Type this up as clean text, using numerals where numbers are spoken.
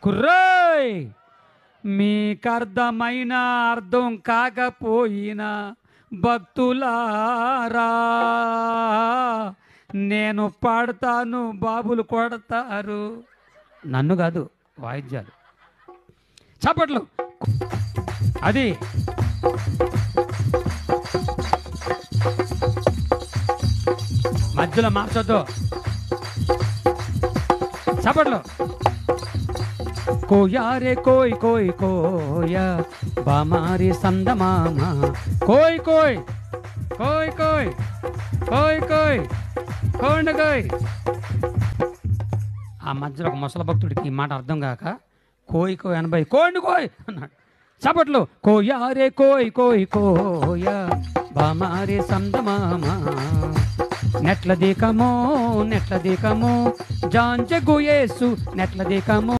కుర్రోయ్ మీకర్థమైన అర్థం కాకపోయినా భక్తులారా నేను పాడతాను, బాబులు కొడతారు. నన్ను కాదు, వాయిద్యాలు. చప్పట్లు. అది మధ్యలో మార్చొద్దు. చప్పట్లు. కోయారే కోయ్ కోయ్ కోయా బామారి సందమామ కోయ్ కోయ్ కోయ్ కోయ్ కోయ్ కోయ్ కోండ కోయ్. ఆ మధ్యలో ఒక ముసల భక్తుడికి ఈ మాట అర్థం కాక కోయ్ కోయ్ అనబై కోండు కోయ్ అన్నాడు. చప్పట్లు. కోయారే కోయ్ కోయ్ కోయా బామారి సందమామ నెట్ల దీకమో జాంచె గుయేసు నెట్ల దీకమో